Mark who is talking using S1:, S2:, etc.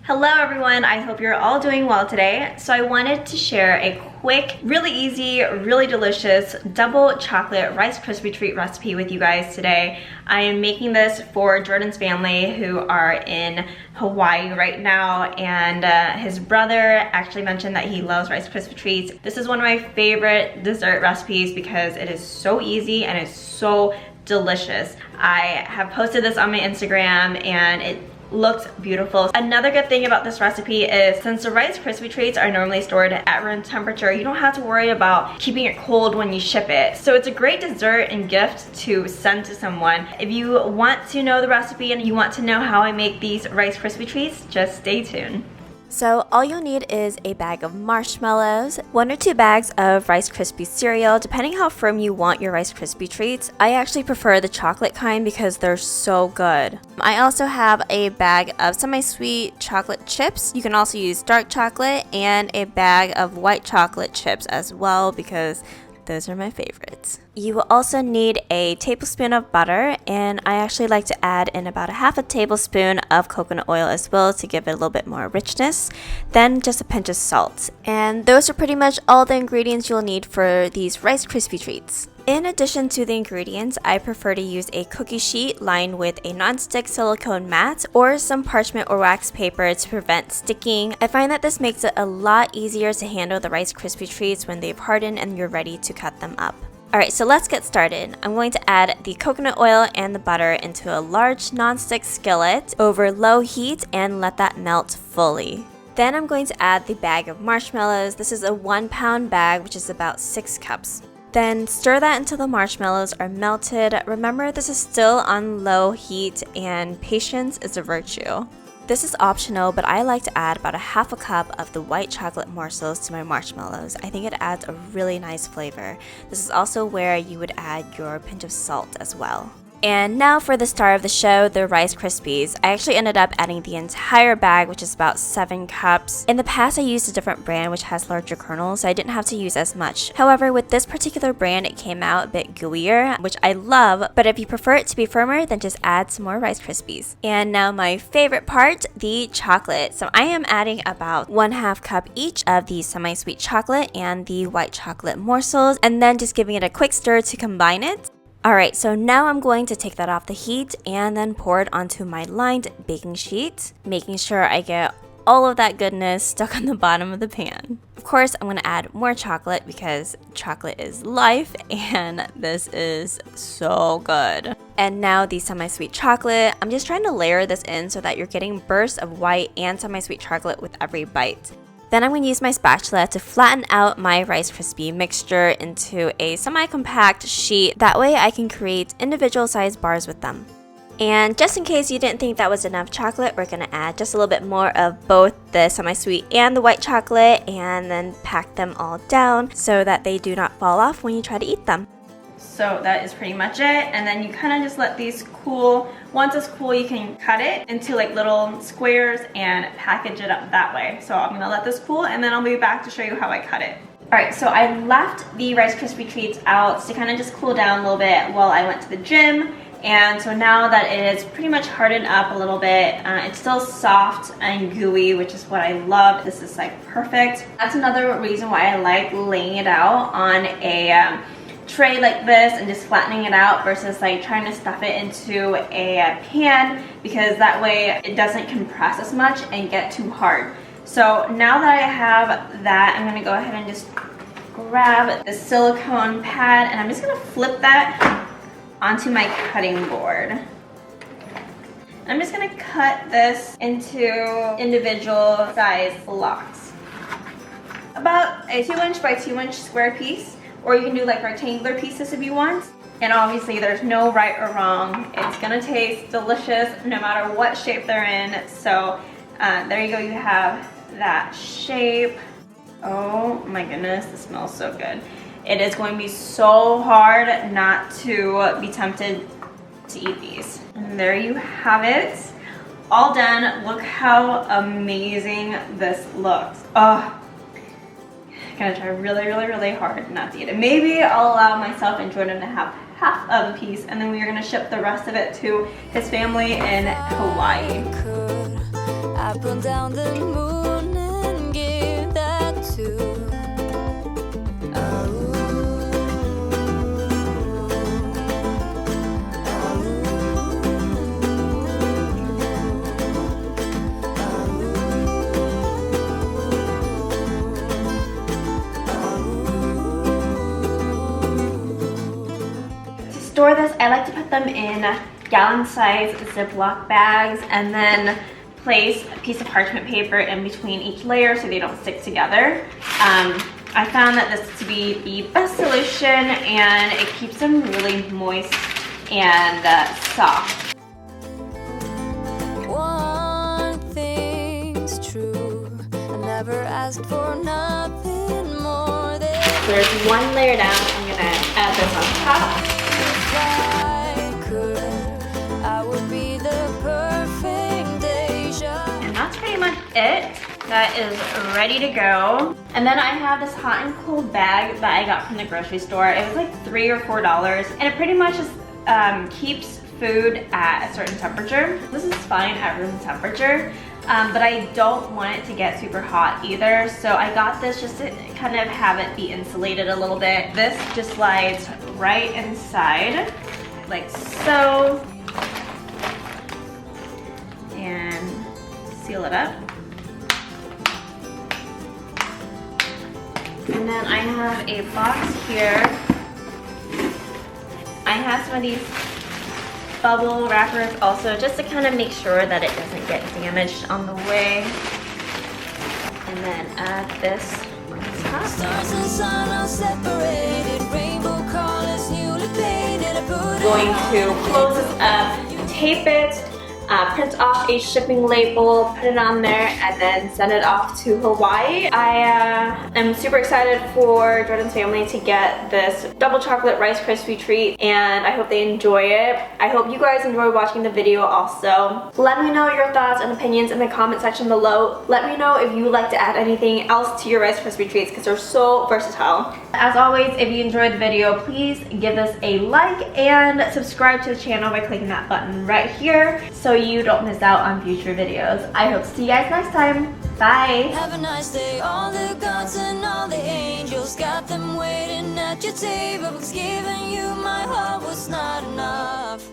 S1: Hello everyone, I hope you're all doing well today. So I wanted to share a quick, really easy, really delicious double chocolate Rice Krispie treat recipe with you guys today. I am making this for Jordan's family who are in Hawaii right now, and his brother actually mentioned that he loves Rice Krispie treats. This is one of my favorite dessert recipes because it is so easy and it's so delicious. I have posted this on my Instagram and it looks beautiful. Another good thing about this recipe is since the Rice Krispie treats are normally stored at room temperature, you don't have to worry about keeping it cold when you ship it. So it's a great dessert and gift to send to someone. If you want to know the recipe and you want to know how I make these Rice Krispie treats, just stay tuned.
S2: So all you'll need is a bag of marshmallows, 1 or 2 bags of Rice Krispie cereal, depending how firm you want your Rice Krispie treats. I actually prefer the chocolate kind because they're so good. I also have a bag of semi-sweet chocolate chips. You can also use dark chocolate, and a bag of white chocolate chips as well because those are my favorites. You will also need a tablespoon of butter, and I actually like to add in about a half a tablespoon of coconut oil as well to give it a little bit more richness. Then just a pinch of salt. And those are pretty much all the ingredients you'll need for these Rice Krispie treats. In addition to the ingredients, I prefer to use a cookie sheet lined with a non-stick silicone mat or some parchment or wax paper to prevent sticking. I find that this makes it a lot easier to handle the Rice Krispie treats when they've hardened and you're ready to cut them up. Alright, so let's get started. I'm going to add the coconut oil and the butter into a large non-stick skillet over low heat and let that melt fully. Then I'm going to add the bag of marshmallows. This is a 1-pound bag, which is about 6 cups. Then stir that until the marshmallows are melted. Remember, this is still on low heat and patience is a virtue. This is optional, but I like to add about a half a cup of the white chocolate morsels to my marshmallows. I think it adds a really nice flavor. This is also where you would add your pinch of salt as well. And now for the star of the show, the Rice Krispies. I actually ended up adding the entire bag, which is about 7 cups. In the past, I used a different brand which has larger kernels, so I didn't have to use as much. However, with this particular brand, it came out a bit gooier, which I love, but if you prefer it to be firmer, then just add some more Rice Krispies. And now my favorite part, the chocolate. So I am adding about 1/2 cup each of the semi-sweet chocolate and the white chocolate morsels, and then just giving it a quick stir to combine it. Alright, so now I'm going to take that off the heat and then pour it onto my lined baking sheet, making sure I get all of that goodness stuck on the bottom of the pan. Of course, I'm going to add more chocolate because chocolate is life and this is so good. And now the semi-sweet chocolate, I'm just trying to layer this in so that you're getting bursts of white and semi-sweet chocolate with every bite. Then I'm going to use my spatula to flatten out my Rice Krispie mixture into a semi-compact sheet. That way I can create individual sized bars with them. And just in case you didn't think that was enough chocolate, we're going to add just a little bit more of both the semi-sweet and the white chocolate and then pack them all down so that they do not fall off when you try to eat them.
S1: So that is pretty much it, and then you kind of just let these cool. Once it's cool, you can cut it into like little squares and package it up that way. So I'm gonna let this cool and then I'll be back to show you how I cut it. Alright, so I left the Rice Krispie treats out to kind of just cool down a little bit while I went to the gym. And so now that it is pretty much hardened up a little bit, it's still soft and gooey, which is what I love. This is like perfect. That's another reason why I like laying it out on a tray like this and just flattening it out versus like trying to stuff it into a pan, because that way it doesn't compress as much and get too hard. So now that I have that, I'm going to go ahead and just grab the silicone pad and I'm just going to flip that onto my cutting board. I'm just going to cut this into individual size blocks. About a 2" by 2" square piece. Or you can do like rectangular pieces if you want. And obviously there's no right or wrong. It's gonna taste delicious no matter what shape they're in. So there you go, you have that shape. Oh my goodness, this smells so good. It is going to be so hard not to be tempted to eat these. And there you have it. All done. Look how amazing this looks. Oh. Gonna try really hard not to eat it. Maybe I'll allow myself and Jordan to have half of a piece, and then we are gonna ship the rest of it to his family in Hawaii.
S2: I pull down the moon and give that to.
S1: Store this, I like to put them in gallon-sized Ziploc bags and then place a piece of parchment paper in between each layer so they don't stick together. I found that this to be the best solution, and it keeps them really moist and soft.
S2: One thing's true, I never asked for nothing more than.
S1: There's one layer down, I'm gonna add this on top. And that's pretty much it. That is ready to go. And then I have this hot and cold bag that I got from the grocery store. It was like $3 or $4, and it pretty much just keeps food at a certain temperature. This is fine at room temperature, but I don't want it to get super hot either. So I got this just to kind of have it be insulated a little bit. This just slides right inside, like so, and seal it up. And then I have a box here. I have some of these bubble wrappers also, just to kind of make sure that it doesn't get damaged on the way. And then add this on top.
S2: Stars and sun are separated, rainbow colors newly painted.
S1: Going to close this up, tape it, print off a shipping label, put it on there, and then send it off to Hawaii. I am super excited for Jordan's family to get this double chocolate Rice Krispie treat, and I hope they enjoy it. I hope you guys enjoyed watching the video also. Let me know your thoughts and opinions in the comment section below. Let me know if you would like to add anything else to your Rice Krispie treats, because they're so versatile. As always, if you enjoyed the video, please give this a like and subscribe to the channel by clicking that button right here so you don't miss out on future videos. I hope to see you guys next time. Bye!
S2: Have a nice day. All the gods and all the angels got them waiting at your table, 'cause giving you my heart was not enough.